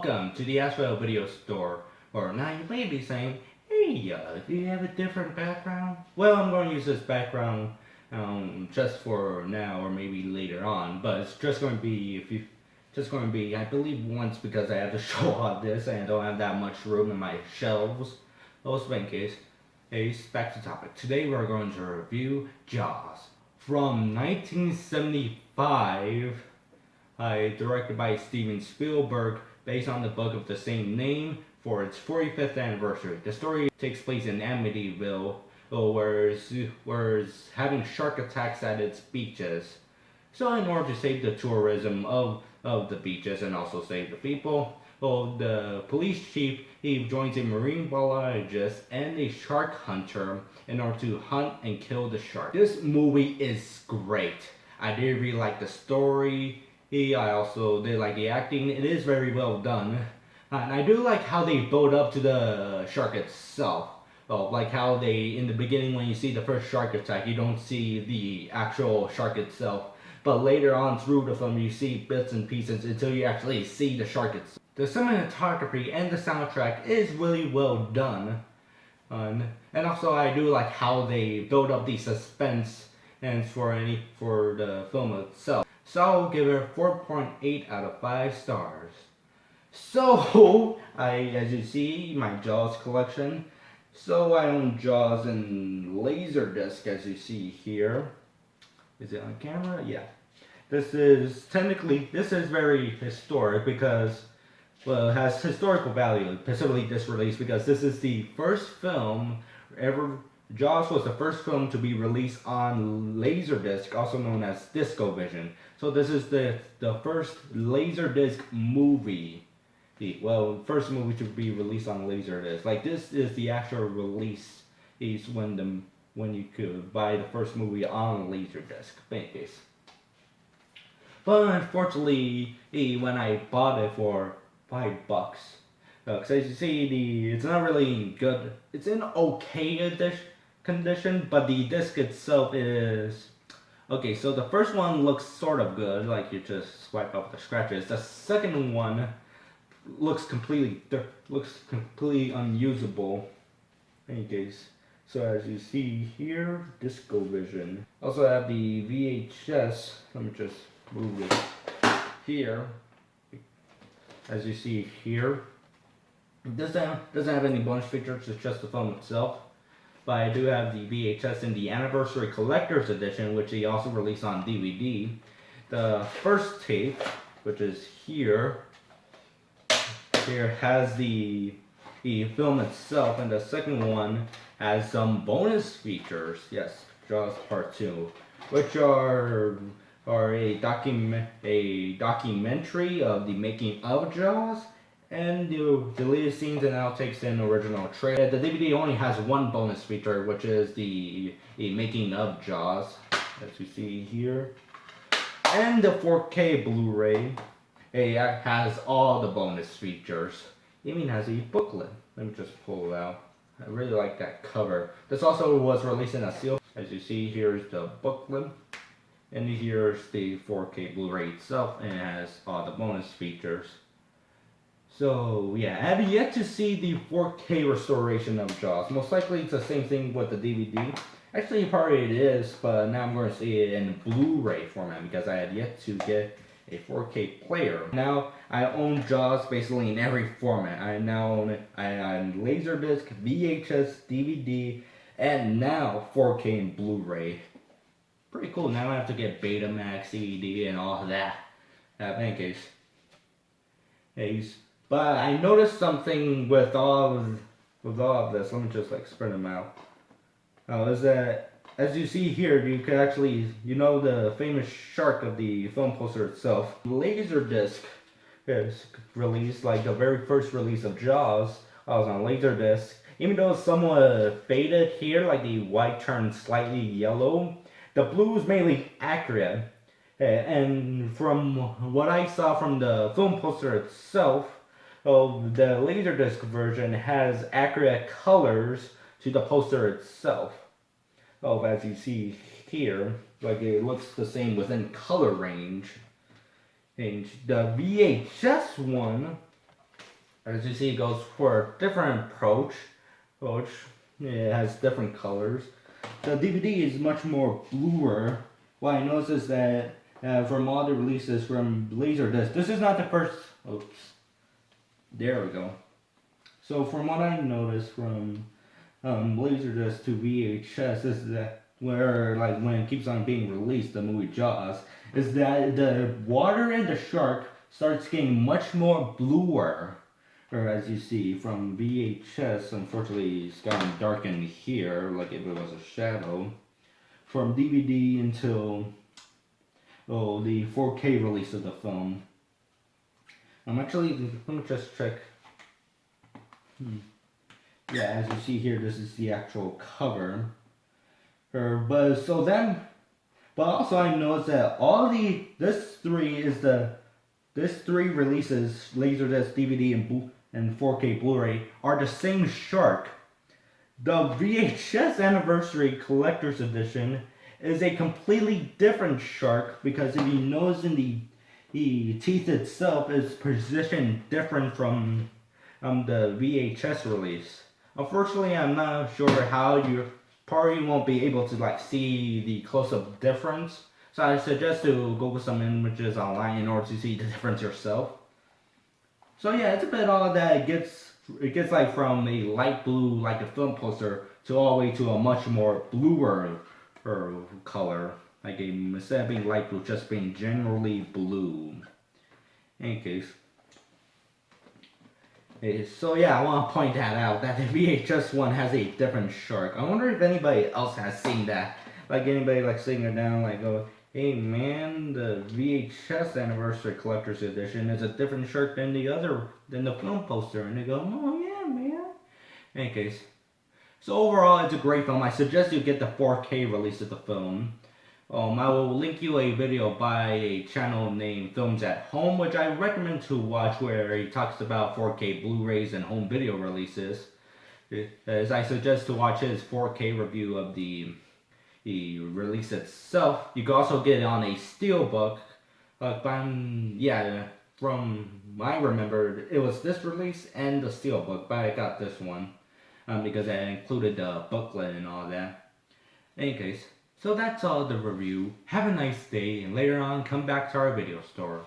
welcome to the ACEVEDO video store. Or now you may be saying, hey, do you have a different background? Well, I'm going to use this background just for now or maybe later on, but it's just going to be, I believe, once because I have to show off this and I don't have that much room in my shelves. Also, in case, back to the topic. Today we're going to review Jaws from 1975. Directed by Steven Speilberg, based on the book of the same name for its 45th anniversary. The story takes place in Amityville, where it's having shark attacks at its beaches. So in order to save the tourism of the beaches and also save the people, the police chief, he joins a marine biologist and a shark hunter in order to hunt and kill the shark. This movie is great. I did really like the story. I also did like the acting. It is very well done. And I do like how they build up to the shark itself. Like how they, in the beginning when you see the first shark attack, you don't see the actual shark itself. But later on through the film, you see bits and pieces until you actually see the shark itself. The cinematography and the soundtrack is really well done. And also I do like how they build up the suspense and for the film itself. So I'll give it 4.8 out of 5 stars. So, as you see, my Jaws collection. So I own Jaws in Laserdisc, as you see here. Is it on camera? Yeah. This is very historic because, well, it has historical value, specifically this release, because this is the first film ever. Jaws was the first film to be released on Laserdisc, also known as DiscoVision. So this is the first Laserdisc movie. First movie to be released on Laserdisc. Like, this is the actual release. Is when you could buy the first movie on Laserdisc. Base. But unfortunately, when I bought it for $5. Because as you see, it's not really good. It's in okay condition, but the disc itself is okay. So the first one looks sort of good, like you just swipe off the scratches. The second one looks completely unusable. In any case, so as you see here, DiscoVision. Also have the VHS. Let me just move it here. As you see here, it doesn't have any bonus features. It's just the film itself. But I do have the VHS in the Anniversary Collector's Edition, which they also released on DVD. The first tape, which is here has the film itself, and the second one has some bonus features. Yes, Jaws Part 2, which are a documentary of the making of Jaws, and the deleted scenes and outtakes in the original trailer. The DVD only has one bonus feature, which is the making of Jaws, as you see here. And the 4K Blu-ray has all the bonus features. It even has a booklet. Let me just pull it out. I really like that cover. This also was released in a seal. As you see, here's the booklet. And here's the 4K Blu-ray itself, and it has all the bonus features. So yeah, I have yet to see the 4K restoration of Jaws. Most likely it's the same thing with the DVD. Actually, probably it is, but now I'm going to see it in Blu-ray format because I had yet to get a 4K player. Now I own Jaws basically in every format. I now own it on Laserdisc, VHS, DVD, and now 4K and Blu-ray. Pretty cool. Now I have to get Betamax, CD, and all of that. In any case, but I noticed something with all of this. Let me just spread them out. Is that, as you see here, you can actually, the famous shark of the film poster itself. Laserdisc is released, like the very first release of Jaws. I was on Laserdisc. Even though it's somewhat faded here, like the white turned slightly yellow, the blue is mainly accurate. And from what I saw from the film poster itself, the Laserdisc version has accurate colors to the poster itself. As you see here, like it looks the same within color range. And the VHS one As you see, it goes for a different approach. It has different colors. The DVD is much more bluer. What I noticed is that from all the releases from Laserdisc, this is not the first. Oops. There we go. So from what I noticed from Laserdisc to VHS is that where like when it keeps on being released, the movie Jaws, is that the water in the shark starts getting much more bluer. Or as you see from VHS, unfortunately it's gotten darkened here, like if it was a shadow. From DVD until the 4K release of the film. Let me just check. Yeah, as you see here, this is the actual cover. But also I noticed that this three releases, Laserdisc, DVD, and 4K Blu-ray, are the same shark. The VHS Anniversary Collector's Edition is a completely different shark because if you notice in the teeth itself is positioned different from the VHS release. Unfortunately, I'm not sure how you probably won't be able to like see the close-up difference. So I suggest to Google some images online in order to see the difference yourself. So yeah, it's a bit odd that it gets like from a light blue like a film poster to all the way to a much more bluer color. Like instead of being light blue, just being generally blue. In any case. So yeah, I want to point that out, that the VHS one has a different shark. I wonder if anybody else has seen that. Like anybody like sitting it down like go, hey man, the VHS Anniversary Collector's Edition is a different shark than the film poster. And they go, oh yeah man. In any case. So overall, it's a great film. I suggest you get the 4K release of the film. I will link you a video by a channel named Films at Home, which I recommend to watch, where he talks about 4K Blu-rays and home video releases. As I suggest to watch his 4K review of the release itself. You can also get it on a steelbook. From I remember, it was this release and the steelbook, but I got this one because I included the booklet and all that. In any case. So that's all the review. Have a nice day, and later on come back to our video store.